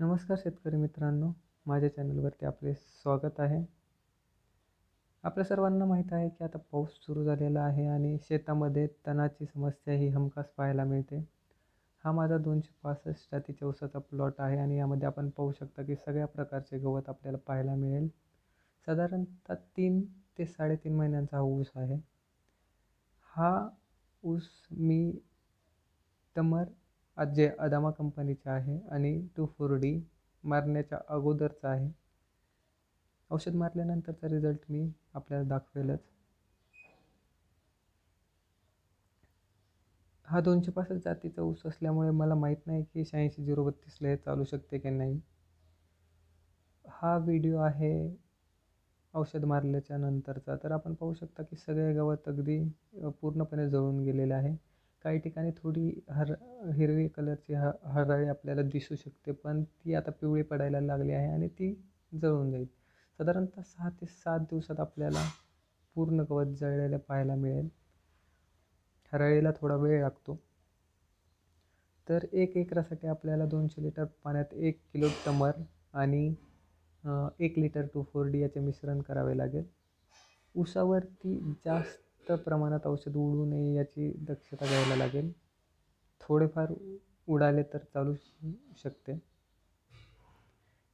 नमस्कार शेतकरी मित्रांनो, माझ्या चॅनलवरती आपले स्वागत आहे. आपल्या सर्वांना माहीत आहे की आता पाऊस सुरू झालेला आहे आणि शेतामध्ये तणाची समस्या ही हमखास पाहायला मिळते. हा माझा 265 जातीच्या ऊसाचा प्लॉट आहे आणि यामध्ये आपण पाहू शकता की सगळ्या प्रकारचे गवत आपल्याला पाहायला मिळेल. साधारणतः 3 ते 3.5 महिन्यांचा हा ऊस आहे. हा ऊस मी तमर जे अदामा कंपनीचे आहे आणि 2,4-D मारण्याच्या अगोदरचा आहे. औषध मारल्यानंतरचा रिझल्ट मी आपल्याला दाखवेलच. हा 265 जातीचा ऊस असल्यामुळे मला माहीत नाही की 86-032ला हे चालू शकते की नाही. हा व्हिडिओ आहे औषध मारल्याच्या नंतरचा. तर आपण पाहू शकता की सगळे गवत अगदी पूर्णपणे जळून गेलेले आहे. काही ठिकाणी थोडी हिरवी कलरची हराळी आपल्याला दिसू शकते, पण ती आता पिवळी पडायला लागली आहे आणि ती जळून जाईल. साधारणतः 6 ते 7 दिवसात आपल्याला पूर्ण गवत जळलेलं पाहायला मिळेल. हराळीला थोडा वेळ लागतो. तर 1 एकरासाठी आपल्याला 200 लिटर पाण्यात 1 किलो तमर आणि 1 लिटर 2,4-D याचे मिश्रण करावे लागेल. ऊसावरती जास्त प्रमाणात औषध उडू नये याची दक्षता घ्यायला लागेल. थोडेफार उडाले तर चालू शकते.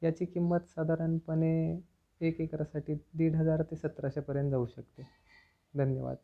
याची किंमत साधारणपणे 1 एकरासाठी 1,500 ते 1,700 पर्यंत जाऊ शकते. धन्यवाद.